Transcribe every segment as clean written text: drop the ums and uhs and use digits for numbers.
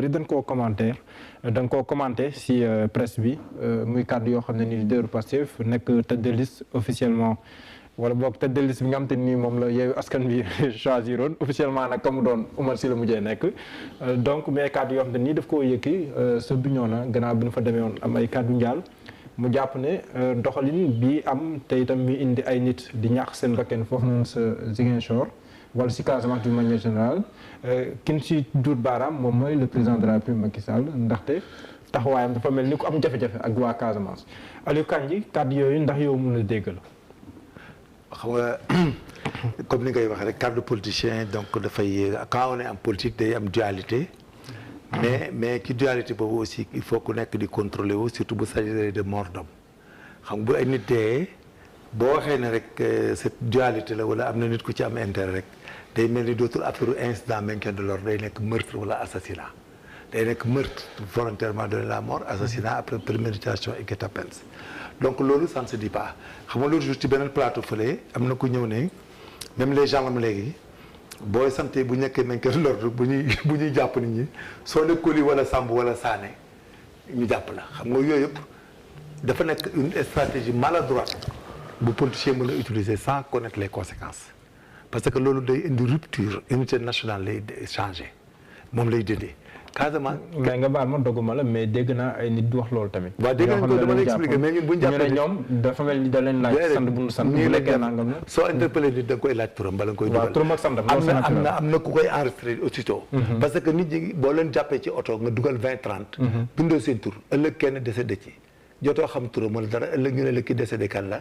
bëri dañ koo commenté si presse bi muy kàddu yoo xam ne ni leader Pastef nekk tête de liste officiellement wala boog tête de liste bi nga xam te ni moom la Yewwi Askan Wi choisiroon officiellement nag ka mu doon Oumar Sy la mujjee nekk donc mais kàddu yoo xam te nii daf koo yëkki sa Bignona gannaaw bi ñu fa demee woon am ay kàddu njaal mu jàpp ne doxalin bi am te itam mi indi ay nit di ñàkk seen bakkan foofu noonu sa Ziguinchor wala si Casamance d'une manière générale kin si duut baaraam moom mooy le président de la République Macky Sall ndaxte taxawaayam dafa mel ni ku am jafe-jafe ak waa Casamance Aliou Kandji kàddu yooyu ndax yow mun a dégg la. xam nga comme ni ngay waxee rek cadre politicien donc dafay quand on est en politique day am dualité mais ci dualité boobu aussi il faut ku nekk di contrôler wu surtout bu s'agit de mort d'homme xam nga bu ay nit dee boo waxee ne rek cette dualité la wala am na nit ku ci am intérêt rek day mel ni dootul affaire incident maintien de l'ordre day nekk meurtre wala assassinat day nekk meurtre volontairement donné la mort assassinat après préméditation et guet-apens donc loolu ça ne se dit pas xam nga l'autre jour ci beneen plateau fële am na ku ñëw ne même les gendarmes léegi booy santé bu nekkee maintien de l'ordre bu ñuy jàpp nit ñi soo ne Coly wala Samb wala Sané ñu jàpp la xam nga yooyu yëpp dafa nekk une stratégie maladroite bu politicien mën a utiliser sans connaître les conséquences parce que loolu day indi rupture unité nationale lay changer moom lay dindi Casamance. mais nga baal ma dogguma la mais dégg naa ay nit di wax loolu tamit. waaw dégg nañ ko dama lay expliquer mais ñun bu ñu jàppee ñu ne ñoom dafa mel ni da leen laaj sant bu nu sant. bu nekkee nangam la soo interpellé nit da nga koy laaj turam bala nga koy dugal. waaw turam ak santam am na ku koy enregistré aussitôt. parce que nit ñi boo leen jàppee ci oto nga dugal 20-30. bindoo seen tur ëllëg kenn décédé ci jotoo xam turam wala dara ëllëg ñu ne la ki décédé kan la.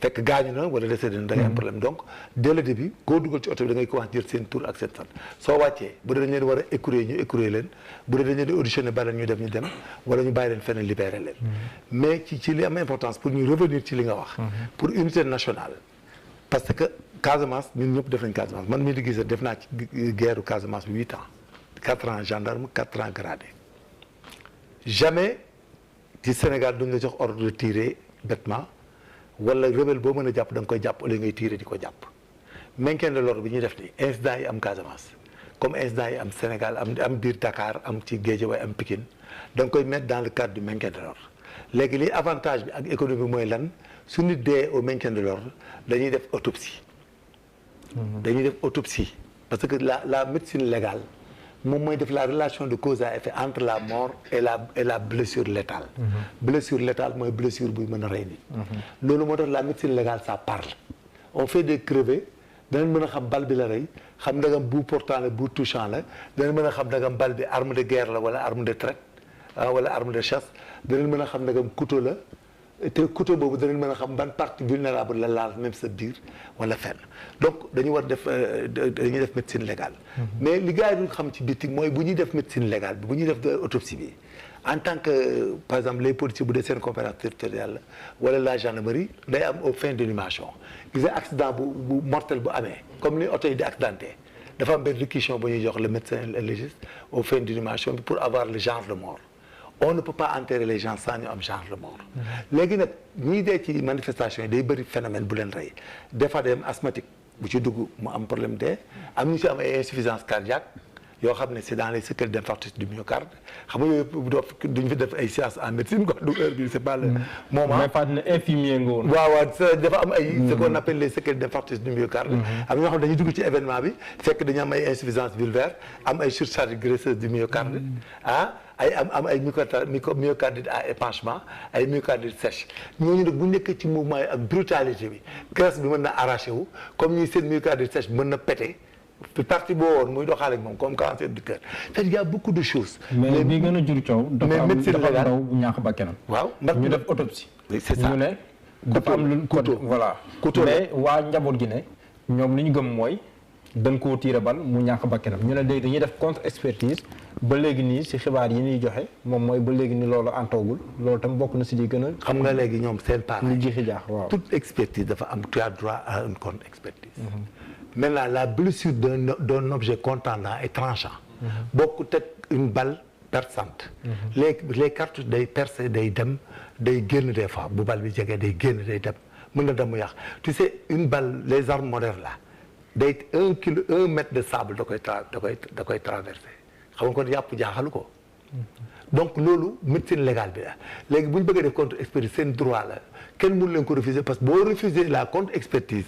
fekk gaañu na wala décédé na da ngay am problème donc dès le début koo dugal ci oto bi da ngay commencé jël seen tur ak seen sant soo wàccee bu dee dañ leen war a écouler ñu écouler leen bu dee dañ leen di auditionné ba ñu dem wala ñu bàyyi leen feneen libéré leen mais ci li am importance pour ñu revenir ci li nga wax pour unité nationale parce que Casamance ñun ñëpp def nañ Casamance man mii di gis def naa ci guerre Casamance bi 8 ans 4 ans gendarme 4 ans gradé jamais ci Sénégal duñ la jox ordre de tirer bêtement wala rebelle boo mën a jàpp da nga koy jàpp wala ngay tirer di ko jàpp maintien de l'ordre bi ñuy def nii incident yi am Casamance comme incident yi am Sénégal am biir Dakar am ci Guédiawaye am Pikine da nga koy mettre dans le cadre du maintien de l'ordre léegi li avantage bi ak économie mooy lan su nit dee au maintien de l'ordre dañuy def autopsie parce que la médecine légale moom mooy def la relation de cause à effet entre la mort et la blessure létale. Blessure létale mooy blessure buy mën a rey nit. loolu moo tax la médecine légale ça parle. on fait des crevets danañ mën a xam bal bi la rey xam ndagam bu portant la bu touchant la danañ mën a xam ndagam bal bi arme de guerre la wala arme de traite wala arme de chasse danañ mën a xam ndagam couteau la te couteau boobu danañ mën a xam ban partie vulnérable la laal même sa biir wala fenn donc dañu war dañuy def médecine légale. mais li gars yi duñ xam ci biti mooy bu ñuy def médecine légale bi bu ñuy def autopsie bi en tant que par exemple les policiers bu dee seen compétence territoriale la wala la gendarmerie day am au fin d'inhumation gis nga accident bu mortel bu amee comme ni oto yi di accidenté dafa am benn réquisition bu ñuy jox le médecin légiste au fin d'inhumation bi pour avoir le genre de mort. on ne peut pas enterrer les gens sans ñu am genre de mort. léegi nag ñii dee ci manifestation yi day bëri phénomène bu leen rey des fois day am asthmatique bu ci dugg mu am problème dee am ñu ci am ay insuffisance cardiaque yoo xam ne c'est dans les séquelles d'infarctus du myocarde xam nga yooyu yëpp duñ fi def ay sciences en médecine quoi du heure bi c'est pas le moment. mais pas ne infirmier nga woon. waaw dafa am ay ce qu'on appelle les séquelles d'infarctus du myocarde. am ñoo xam ne dañuy dugg ci événement bi fekk dañu am ay insuffisance vulvaire am ay surcharge graisseuse du myocarde am ay myocardite à épanchement ay myocardite sèche ñooñu nag bu nekkee ci mouvement yi ak brutalité bi graisse bi mën na arraché wu comme ñuy seen myocardite sèche mën na pété partie boo woon muy doxaale ak moom comme cancer du cœur c'est-à-dire il y a beaucoup de choses. mais bi gën a jur coow. dafa am ndaw bu ñàkk bakkanam. waaw ñu def autopsie. c'est ça ñu ne dafa am lu couteau voilà. mais waa njaboot gi ne ñoom li ñu gëm mooy dañ koo tiire bal mu ñàkk bakkanam ñu ne léegi dañuy def contre expertise ba léegi nii si xibaar yi ñuy joxe moom mooy ba léegi ni loolu antoogul loolu tam bokk na si di gën a. xam nga léegi ñoom seen part. lu jiixi jaax waaw. toute expertise dafa am tu as droit à une contre expertise. maintenant la blessure d'un objet contendant et tranchant. bokkut ak une balle perçante. les cartouches day percer day dem day génn des fois bu balle bi jege day génn day dem mën na dem mu yàq tu sais une balle les armes modernes là day 1 mètre de sable da koy traversé xam nga kon yàpp jaaxalu ko donc loolu médecine légale bi la léegi bu ñu bëggee def contre-expertise seen droit la kenn mënu leen ko refuser parce que boo refuser la contre-expertise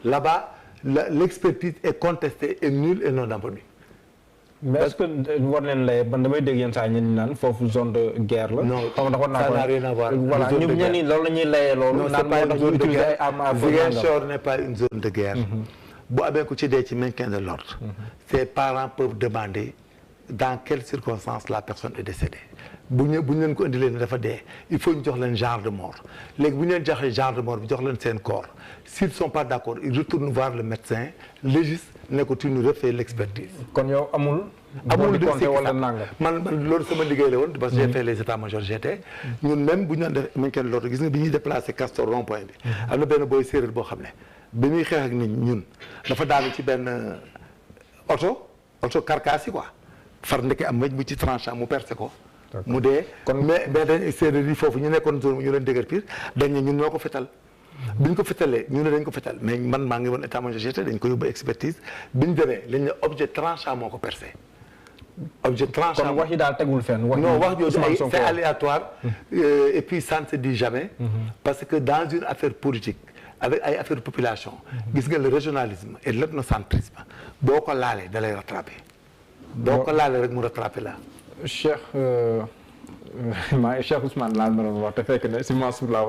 là-bas l'expertise est contestée et nulle et non abonnue. mais est-ce que war leen lay ban damay dégg yenn saa ñenn naan foofu zone de guerre la. non ça n'a rien à voir. voilà ñu ñenn ñi loolu la ñuy layee loolu. non c'est pas une zone de guerre. Ziguinchor n'est pas une zone de guerre. bu amee ku ci dee ci maintien de l'ordre. ses parents peuvent demander dans quelles circonstances la personne est décédée. bu ñu leen ko indilee ne dafa dee il faut ñu jox leen genre de mort léegi bu ñu leen joxee genre de mort bi jox leen seen corps s'ils sont pas d'accord ils retournent voir le médecin légiste ne ko tu nous refais l'expertise. kon yow amul de compté wala nangam. man loolu sama liggéey la woon parce que j'ai fait les états-majors j'étais ñun même bu ñu doon def maintien de l'ordre gis nga bi ñuy déplacé Castor rond-point bi. am na benn booy séeréer boo xam ne bi muy xeex ak nit ñun dafa daanu ci benn oto carcasse yi quoi far ndeke am mëj bu ci tranchant mu percé ko. mu dee kon mais dañ séeréer yi foofu ñu nekkoon zone ñu leen dëgër piir dañ ne ñun ñoo ko fetal bi ñu ko fetalee ñu ne dañ ko fetal mais man maa ngi woon état-major j'étais dañ ko yóbbu expertise bi ñu demee lañ ne objet tranchant moo ko percé objet tranchant kon wax yi daal tegul fenn. non wax jooju c'est aléatoire et puis ça ne se dit jamais parce que dans une affaire politique avec ay affaire population gis nga le régionalisme et l'ethnocentrisme boo ko laalee da lay rattraper boo ko laalee rek mu rattraper la Cheikh Ousmane laa doon wax te fekk ne si Mansour laa